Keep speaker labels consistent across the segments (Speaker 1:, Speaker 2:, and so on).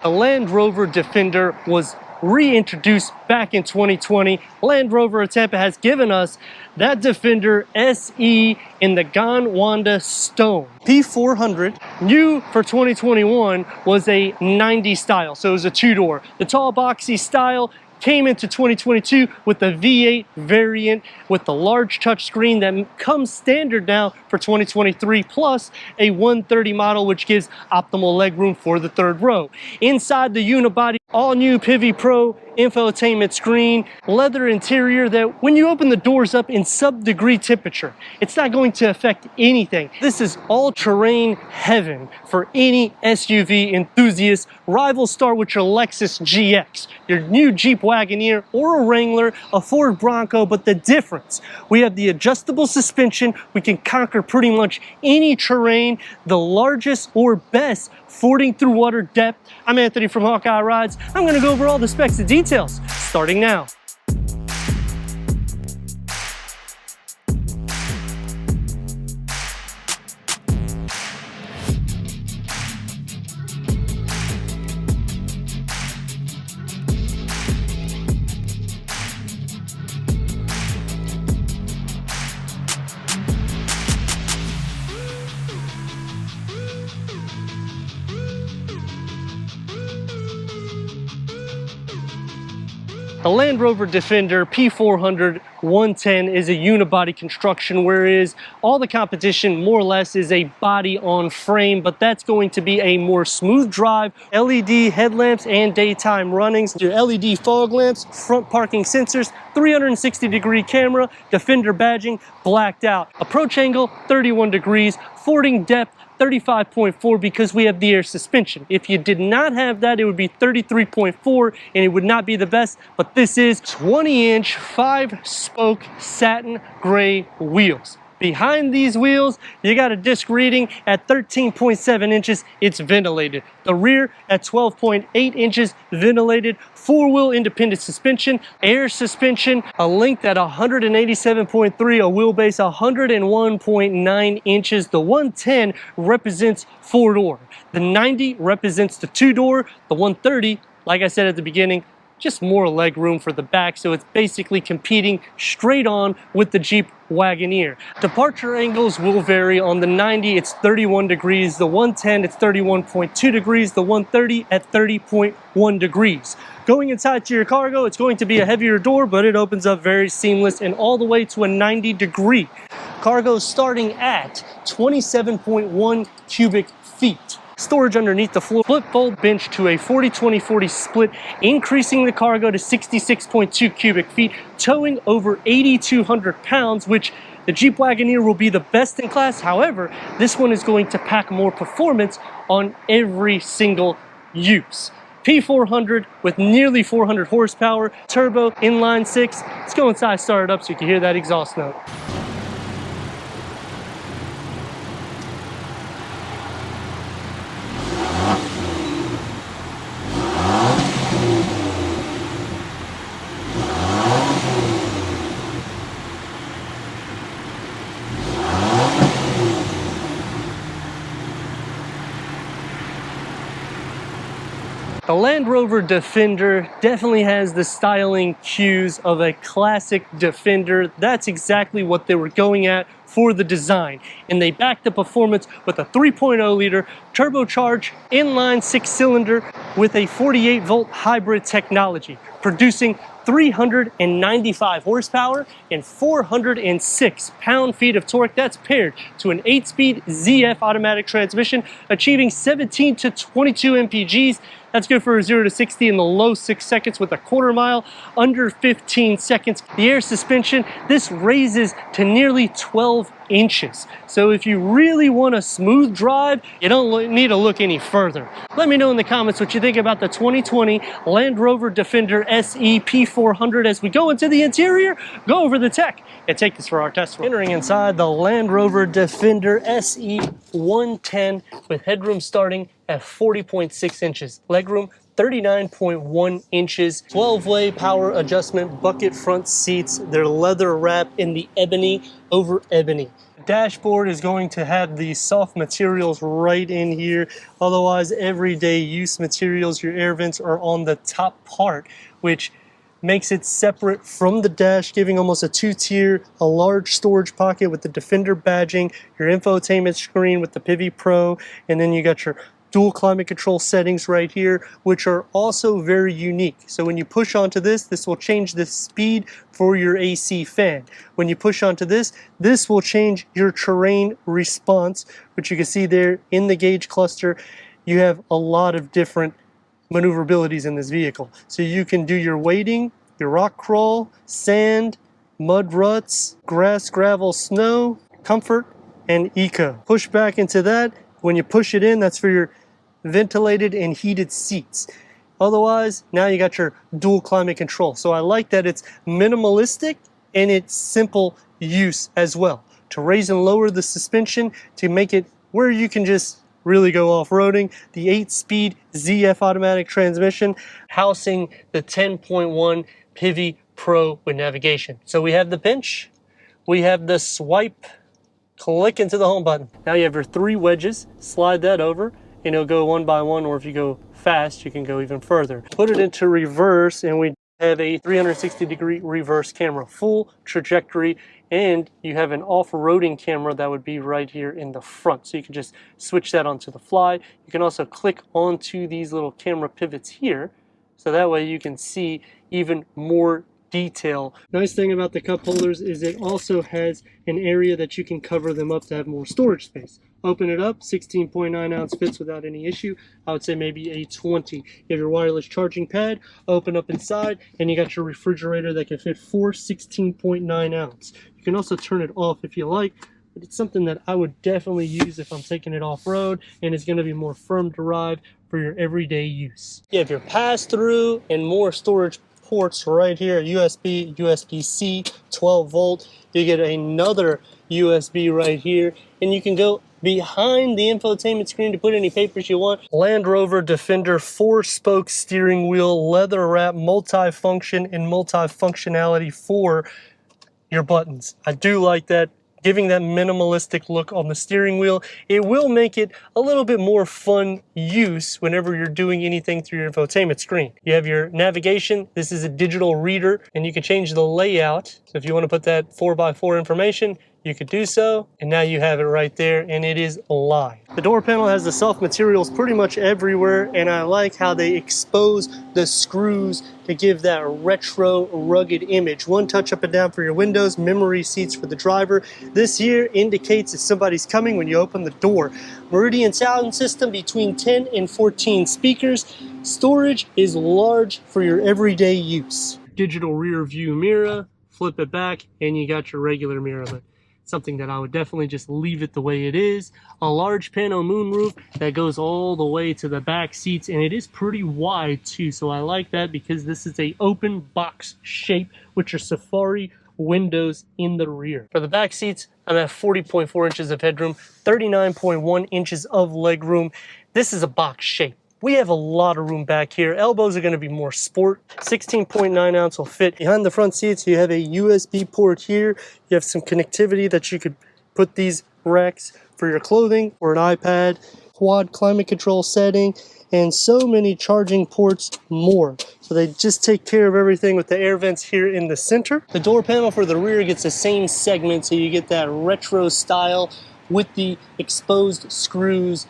Speaker 1: The Land Rover Defender was reintroduced back in 2020. Land Rover of Tampa has given us that Defender SE in the Gondwana Stone. P400, new for 2021, was a 90 style, so it was a two-door. The tall boxy style came into 2022 with the V8 variant with the large touchscreen that comes standard now for 2023, plus a 130 model, which gives optimal legroom for the third row. Inside the unibody, all new Pivi Pro infotainment screen, leather interior that when you open the doors up in sub-degree temperature, it's not going to affect anything. This is all-terrain heaven for any SUV enthusiast. Rivals start with your Lexus GX, your new Jeep Wagoneer, or a Wrangler, a Ford Bronco, but the difference, we have the adjustable suspension. We can conquer pretty much any terrain, the largest or best fording through water depth. I'm Anthony from Hawkeye Rides. I'm gonna go over all the specs and details, starting now. The Land Rover Defender P400 110 is a unibody construction, whereas all the competition more or less is a body on frame, but that's going to be a more smooth drive. LED headlamps and daytime runnings, your LED fog lamps, front parking sensors, 360-degree camera, Defender badging, blacked out. Approach angle 31 degrees, fording depth 35.4 because we have the air suspension. If you did not have that, it would be 33.4 and it would not be the best, but this is 20-inch 5-spoke satin gray wheels. Behind these wheels, you got a disc reading at 13.7 inches, it's ventilated. The rear at 12.8 inches, ventilated. Four-wheel independent suspension, air suspension, a length at 187.3, a wheelbase 101.9 inches. The 110 represents four-door. The 90 represents the two-door. The 130, like I said at the beginning, just more leg room for the back, so it's basically competing straight on with the Jeep Wagoneer. Departure angles will vary. On the 90, it's 31 degrees. The 110, it's 31.2 degrees. The 130 at 30.1 degrees. Going inside to your cargo, it's going to be a heavier door, but it opens up very seamless and all the way to a 90-degree. Cargo starting at 27.1 cubic feet. Storage underneath the floor, flip fold bench to a 40-20-40 split, increasing the cargo to 66.2 cubic feet, towing over 8,200 pounds, which the Jeep Wagoneer will be the best in class. However, this one is going to pack more performance on every single use. P400 with nearly 400 horsepower, turbo, inline six. Let's go inside, start it up so you can hear that exhaust note. The Land Rover Defender definitely has the styling cues of a classic Defender. That's exactly what they were going at for the design. And they backed the performance with a 3.0 liter turbocharged inline 6-cylinder with a 48-volt hybrid technology, producing 395 horsepower and 406 pound-feet of torque. That's paired to an 8-speed ZF automatic transmission, achieving 17 to 22 mpgs. That's good for a 0 to 60 in the low 6 seconds with a quarter mile under 15 seconds. The air suspension, this raises to nearly 12 inches. So if you really want a smooth drive, you don't need to look any further. Let me know in the comments what you think about the 2020 Land Rover Defender SE P400 as we go into the interior, go over the tech, and take this for our test run. Entering inside the Land Rover Defender SE 110 with headroom starting at 40.6 inches. Legroom 39.1 inches, 12-way power adjustment bucket front seats. They're leather wrapped in the ebony over ebony. dashboard is going to have these soft materials right in here. Otherwise, everyday use materials, your air vents are on the top part, which makes it separate from the dash, giving almost a two-tier, a large storage pocket with the Defender badging, your infotainment screen with the Pivi Pro, and then you got your dual climate control settings right here, which are also very unique. So when you push onto this, this will change the speed for your AC fan. When you push onto this, this will change your terrain response, which you can see there in the gauge cluster. You have a lot of different maneuverabilities in this vehicle. So you can do your wading, your rock crawl, sand, mud ruts, grass, gravel, snow, comfort, and eco. Push back into that. When you push it in, that's for your ventilated and heated seats. Otherwise, now you got your dual climate control. So I like that it's minimalistic and it's simple use as well. To raise and lower the suspension to make it where you can just really go off-roading. The 8-speed ZF automatic transmission housing the 10.1 Pivi Pro with navigation. So we have the pinch, we have the swipe, click into the home button. Now you have your 3 wedges, slide that over and it'll go one by one, or if you go fast you can go even further. Put it into reverse and we have a 360-degree reverse camera, full trajectory, and you have an off-roading camera that would be right here in the front. So you can just switch that onto the fly. You can also click onto these little camera pivots here, so that way you can see even more detail. Nice thing about the cup holders is it also has an area that you can cover them up to have more storage space. Open it up, 16.9 ounce fits without any issue. I would say maybe a 20. You have your wireless charging pad, open up inside, and you got your refrigerator that can fit 4 16.9 ounce. You can also turn it off if you like, but it's something that I would definitely use if I'm taking it off-road, and it's going to be more firm drive for your everyday use. You have your pass-through and more storage ports right here, USB, USB-C, 12 volt. You get another USB right here, and you can go behind the infotainment screen to put any papers you want. Landrover Defender 4-spoke steering wheel, leather wrap, multi-function and multi-functionality for your buttons. I do like that, giving that minimalistic look on the steering wheel. It will make it a little bit more fun use whenever you're doing anything through your infotainment screen. You have your navigation. This is a digital reader, and you can change the layout. So if you want to put that 4x4 information, you could do so, and now you have it right there, and it is live. The door panel has the soft materials pretty much everywhere, and I like how they expose the screws to give that retro rugged image. One touch up and down for your windows, memory seats for the driver. This here indicates if somebody's coming when you open the door. Meridian sound system between 10 and 14 speakers. Storage is large for your everyday use. Digital rear view mirror, flip it back, and you got your regular mirror. But something that I would definitely just leave it the way it is. A large panel moonroof that goes all the way to the back seats, and it is pretty wide too, so I like that because this is a open box shape with your Safari windows in the rear. For the back seats, I'm at 40.4 inches of headroom, 39.1 inches of legroom. This is a box shape. We have a lot of room back here. Elbows are going to be more sport. 16.9 ounce will fit. Behind the front seats, you have a USB port here. You have some connectivity that you could put these racks for your clothing or an iPad. Quad climate control setting, and so many charging ports more. So they just take care of everything with the air vents here in the center. The door panel for the rear gets the same segment, so you get that retro style with the exposed screws.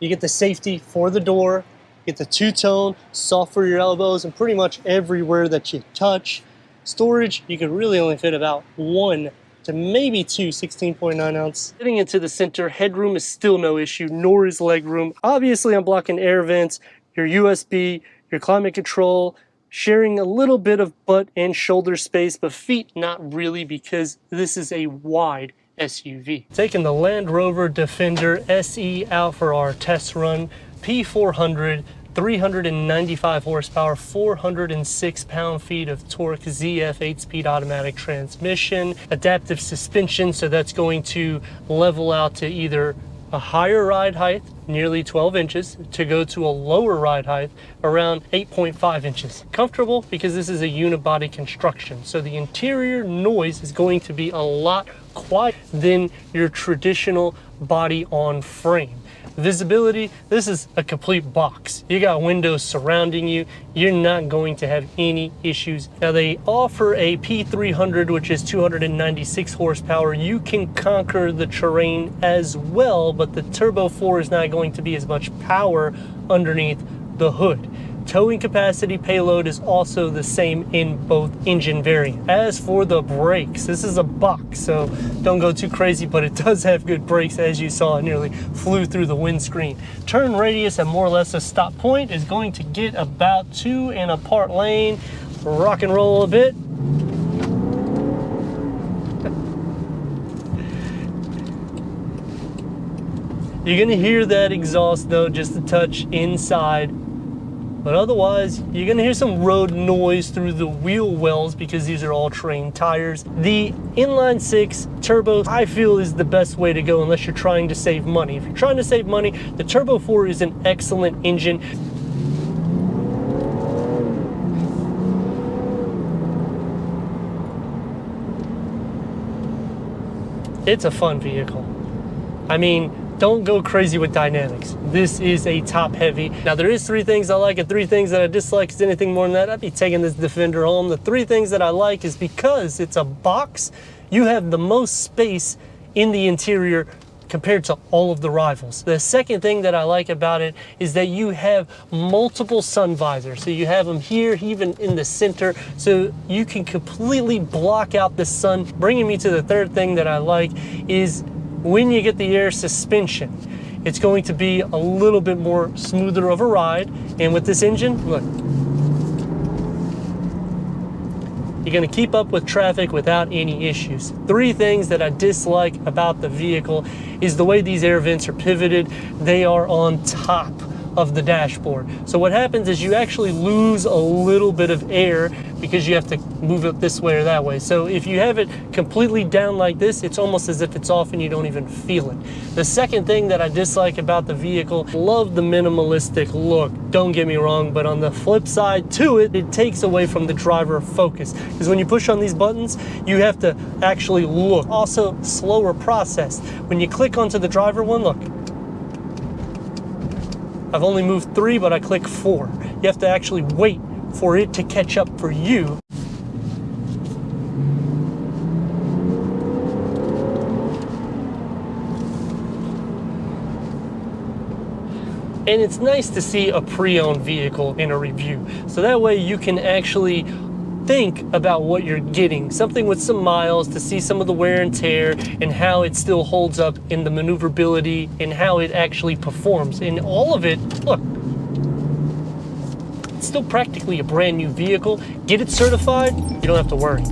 Speaker 1: You get the safety for the door, you get the two-tone, soft for your elbows, and pretty much everywhere that you touch. Storage, you could really only fit about 1 to maybe 2 16.9 ounce. Getting into the center, headroom is still no issue, nor is legroom. Obviously, I'm blocking air vents, your USB, your climate control, sharing a little bit of butt and shoulder space, but feet not really, because this is a wide SUV. Taking the Land Rover Defender SE out for our test run. P400, 395 horsepower, 406 pound-feet of torque, ZF 8-speed automatic transmission, adaptive suspension, so that's going to level out to either a higher ride height, nearly 12 inches, to go to a lower ride height, around 8.5 inches. Comfortable because this is a unibody construction, so the interior noise is going to be a lot quieter than your traditional body on frame. Visibility, this is a complete box. You got windows surrounding you. You're not going to have any issues. Now they offer a P300, which is 296 horsepower. You can conquer the terrain as well, but the Turbo 4 is not going to be as much power underneath the hood. Towing capacity payload is also the same in both engine variants. As for the brakes, this is a box, so don't go too crazy, but it does have good brakes. As you saw, it nearly flew through the windscreen. Turn radius at more or less a stop point is going to get about 2 in a part lane. Rock and roll a bit. You're gonna hear that exhaust note just a touch inside. But otherwise, you're gonna hear some road noise through the wheel wells because these are all terrain tires. The inline six turbo, I feel, is the best way to go unless you're trying to save money. If you're trying to save money, the Turbo 4 is an excellent engine. It's a fun vehicle. I mean, don't go crazy with dynamics. This is a top heavy. Now there is 3 things I like and 3 things that I dislike. Is anything more than that, I'd be taking this Defender home. The 3 things that I like is because it's a box, you have the most space in the interior compared to all of the rivals. The second thing that I like about it is that you have multiple sun visors. So you have them here, even in the center, so you can completely block out the sun. Bringing me to the third thing that I like is when you get the air suspension, it's going to be a little bit more smoother of a ride. And with this engine, look, you're gonna keep up with traffic without any issues. 3 things that I dislike about the vehicle is the way these air vents are pivoted. They are on top of the dashboard. So what happens is you actually lose a little bit of air because you have to move it this way or that way. So if you have it completely down like this, it's almost as if it's off and you don't even feel it. The second thing that I dislike about the vehicle, love the minimalistic look, don't get me wrong, but on the flip side to it, it takes away from the driver focus. Because when you push on these buttons, you have to actually look. Also, slower process. When you click onto the driver one, look, I've only moved 3, but I click 4. You have to actually wait for it to catch up for you. And it's nice to see a pre-owned vehicle in a review. So that way you can actually think about what you're getting, something with some miles, to see some of the wear and tear and how it still holds up in the maneuverability and how it actually performs. And all of it, look, it's still practically a brand new vehicle. Get it certified, you don't have to worry.